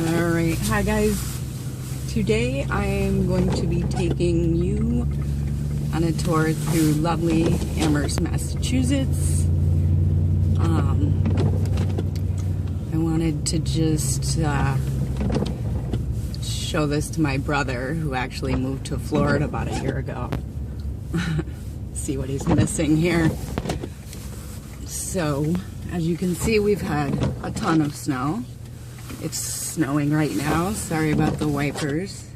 Alright, hi guys. Today I'm going to be taking you on a tour through lovely Amherst, Massachusetts. I wanted to just show this to my brother, who actually moved to Florida about a year ago. See what he's missing here. So, as you can see, we've had a ton of snow. It's snowing right now. Sorry about the wipers.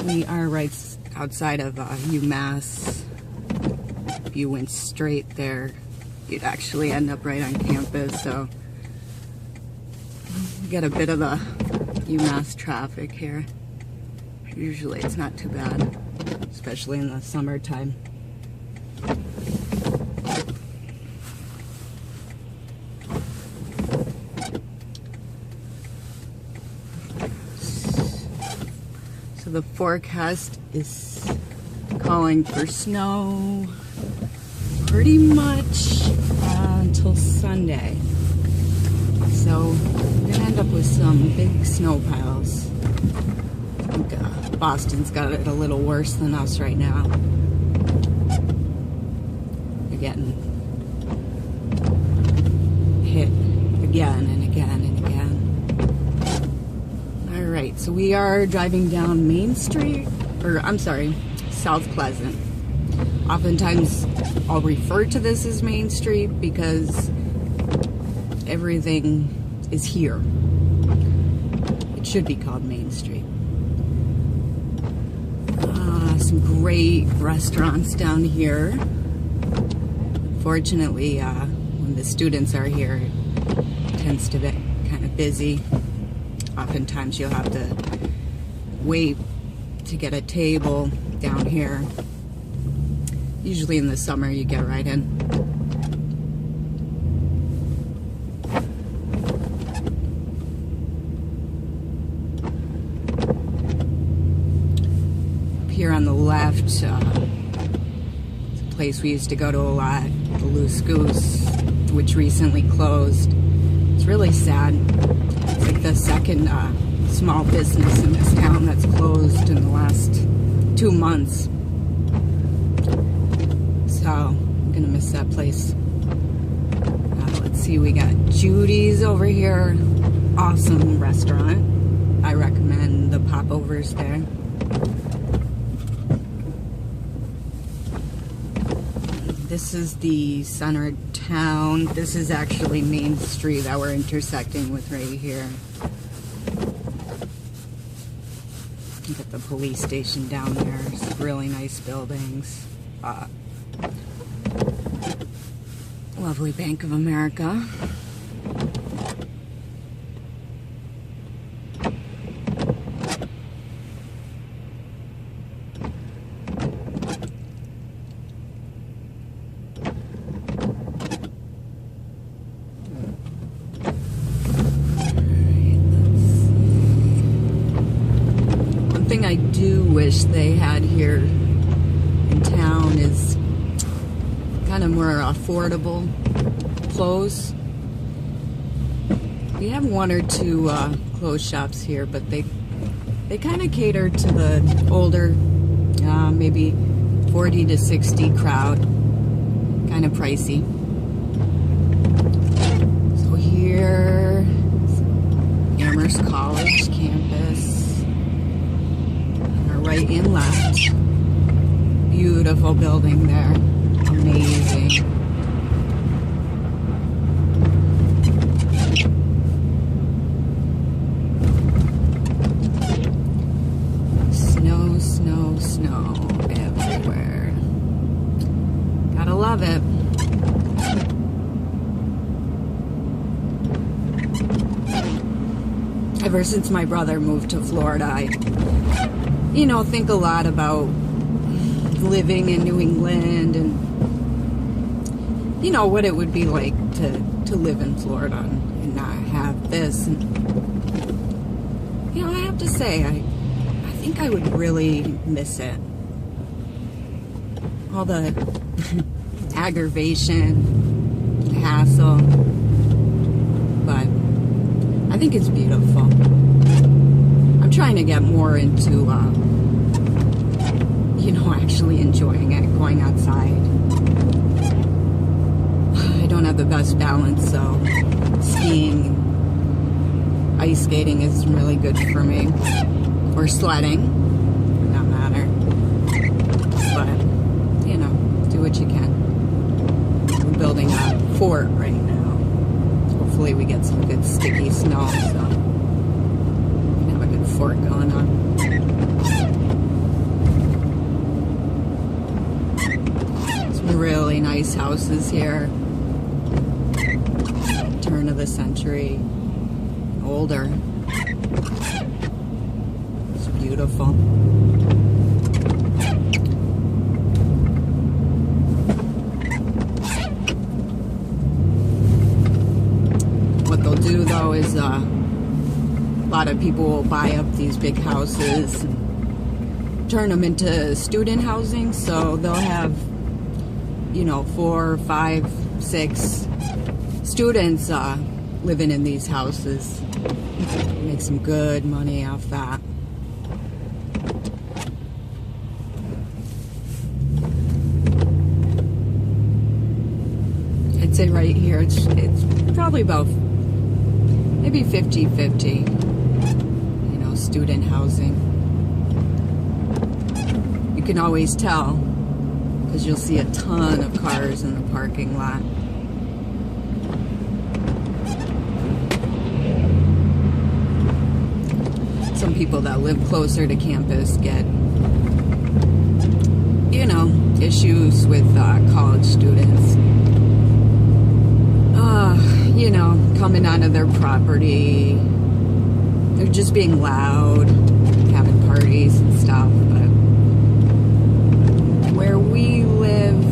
We are right outside of UMass. If you went straight there, you'd actually end up right on campus. So we get a bit of the UMass traffic here. Usually it's not too bad, especially in the summertime. So the forecast is calling for snow pretty much until Sunday. So we're gonna end up with some big snow piles. I think Boston's got it a little worse than us right now. We're getting hit again and again and again. Alright, so we are driving down Main Street, or I'm sorry, South Pleasant. Oftentimes I'll refer to this as Main Street because everything is here. It should be called Main Street. Some great restaurants down here. Fortunately, when the students are here, it tends to be kind of busy. Oftentimes you'll have to wait to get a table down here. Usually in the summer you get right in. Up here on the left, it's a place we used to go to a lot, the Loose Goose, which recently closed. It's really sad. It's like the second small business in this town that's closed in the last 2 months. So, I'm gonna miss that place. Let's see, we got Judy's over here. Awesome restaurant. I recommend the popovers there. This is the center of town. This is actually Main Street that we're intersecting with right here. Look at the police station down there. Some really nice buildings. Lovely Bank of America. One thing I do wish they had here in town is kind of more affordable clothes. We have one or two clothes shops here, but they kind of cater to the older, maybe 40 to 60 crowd. Kind of pricey. So here, Amherst College campus. On our right and left. Beautiful building there. Amazing. Snow, snow, snow everywhere. Gotta love it. Ever since my brother moved to Florida, I, think a lot about living in New England and what it would be like to live in Florida and not have this. And I have to say, I think I would really miss it. All the aggravation, hassle, but think it's beautiful. I'm trying to get more into, actually enjoying it, going outside. I don't have the best balance, so skiing, ice skating is really good for me. Or sledding, for that matter. But, do what you can. We're building a fort right now. Hopefully we get some good sticky snow, so we have a good fort going on. Some really nice houses here. Turn of the century, older. It's beautiful. What they'll do though is a lot of people will buy up these big houses and turn them into student housing, so they'll have 4, 5, 6 students living in these houses. Make some good money off that. I'd say right here it's probably about maybe 50-50, student housing. You can always tell because you'll see a ton of cars in the parking lot. Some people that live closer to campus get, issues with college students. Coming onto their property. They're just being loud, having parties and stuff. But where we live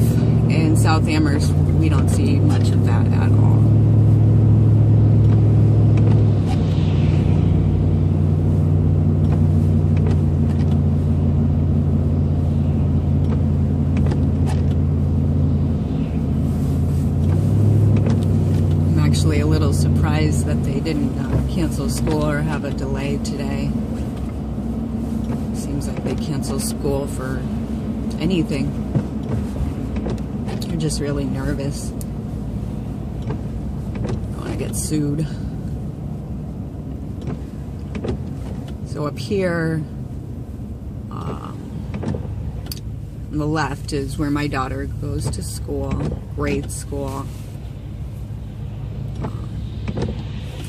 in South Amherst, we don't see much of that at all. Actually a little surprised that they didn't cancel school or have a delay today. Seems like they cancel school for anything. They're just really nervous. Don't want to get sued. So up here on the left is where my daughter goes to school, grade school.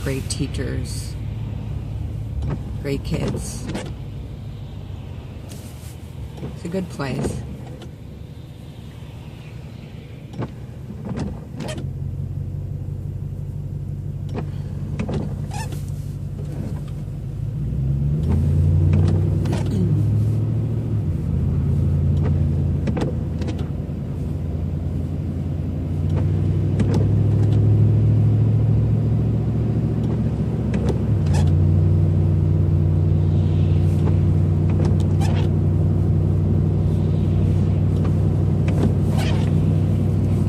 Great teachers, great kids. It's a good place.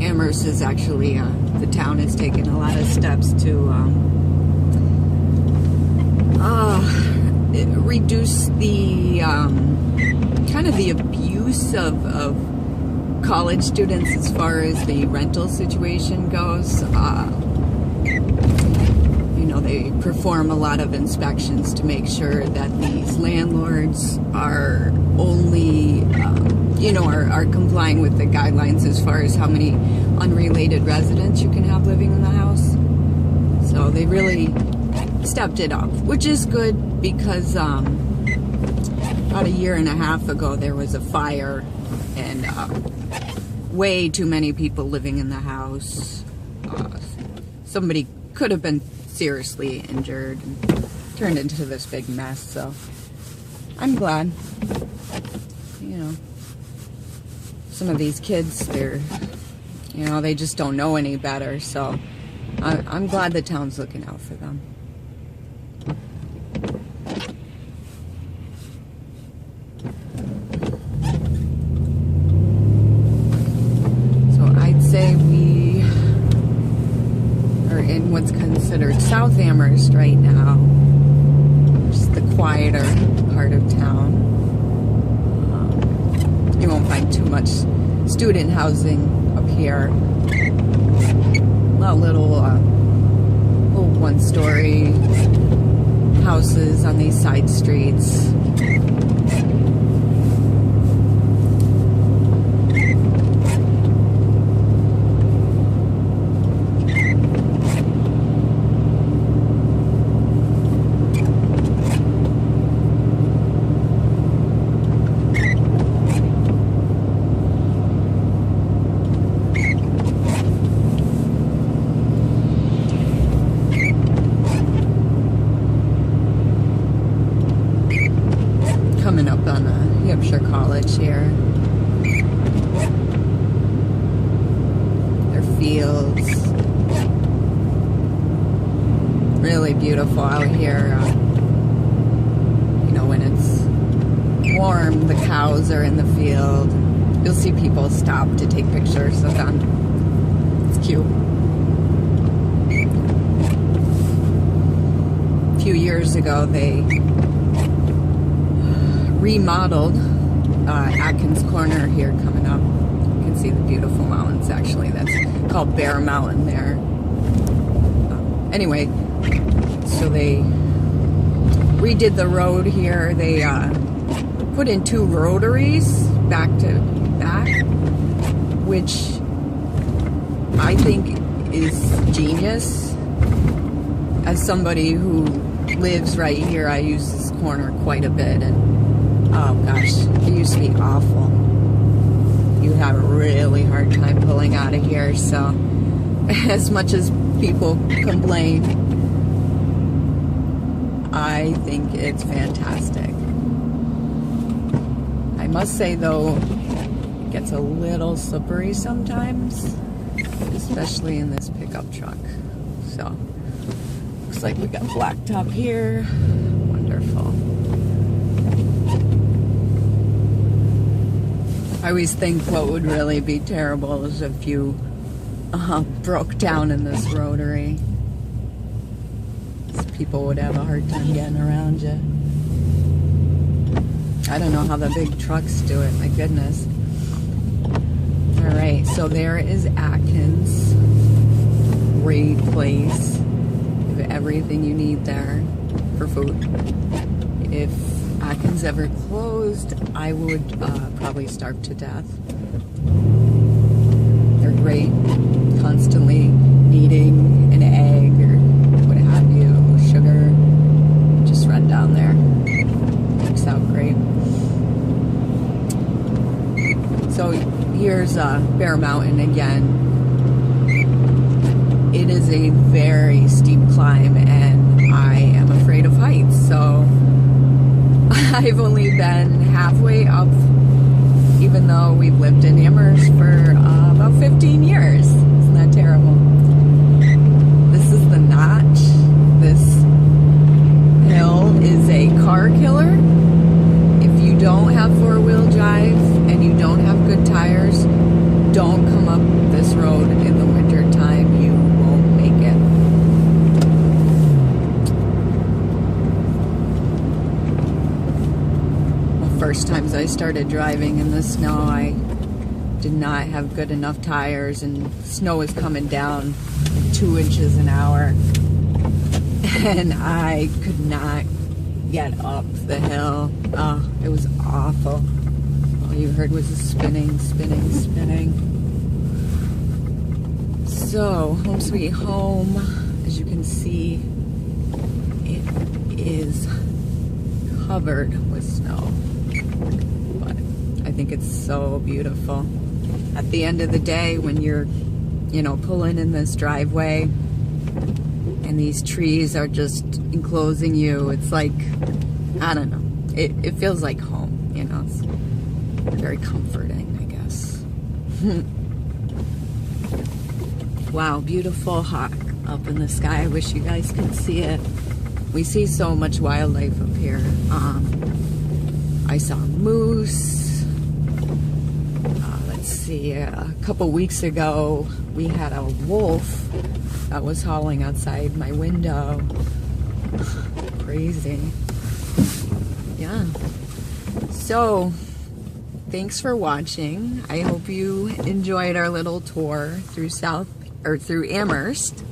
Amherst is actually, the town has taken a lot of steps to reduce the kind of the abuse of college students as far as the rental situation goes. They perform a lot of inspections to make sure that these landlords are only, are complying with the guidelines as far as how many unrelated residents you can have living in the house. So they really stepped it up, which is good because about a year and a half ago there was a fire and way too many people living in the house. Somebody could have been seriously injured and turned into this big mess, so I'm glad. Some of these kids, they just don't know any better, so I'm glad the town's looking out for them. So I'd say we are in what's considered considered South Amherst right now. Just the quieter part of town. You won't find too much student housing up here. A little one-story houses on these side streets. Coming up on Hampshire College here. Their fields. Really beautiful out here. You know, when it's warm, the cows are in the field. You'll see people stop to take pictures of them. It's cute. A few years ago, they remodeled Atkins Corner here coming up. You can see the beautiful mountains, actually. That's called Bear Mountain there. Anyway, so they redid the road here. They put in 2 rotaries back to back, which I think is genius. As somebody who lives right here, I use this corner quite a bit, and oh gosh, it used to be awful. You have a really hard time pulling out of here, so as much as people complain, I think it's fantastic. I must say though, it gets a little slippery sometimes, especially in this pickup truck. So, looks like we got blacktop here. Wonderful. I always think what would really be terrible is if you broke down in this rotary. People would have a hard time getting around you. I don't know how the big trucks do it, my goodness. Alright, so there is Atkins. Great place. You have everything you need there for food. If Atkins ever closed, I would probably starve to death. They're great, constantly needing an egg or what have you, sugar. Just run down there. Works out great. So here's Bear Mountain again. It is a very steep climb, and I am afraid of heights, so I've only been halfway up, even though we've lived in Amherst for about 15 years. Isn't that terrible? This is the Notch. This hill is a car killer. If you don't have 4-wheel drive and you don't have good tires, don't come up this road in the winter time. You won't make it. First times I started driving in the snow, I did not have good enough tires, and snow was coming down like 2 inches an hour, and I could not get up the hill. Oh, it was awful. All you heard was a spinning, spinning, spinning. So, home sweet home, as you can see, it is covered with snow. But I think it's so beautiful. At the end of the day, when you're, you know, pulling in this driveway and these trees are just enclosing you, it's like, I don't know, it feels like home, you know. It's very comforting, I guess. Wow, beautiful hawk up in the sky. I wish you guys could see it. We see so much wildlife up here. I saw moose. Let's see, a couple weeks ago we had a wolf that was howling outside my window. Crazy. Yeah. So, thanks for watching. I hope you enjoyed our little tour through through Amherst.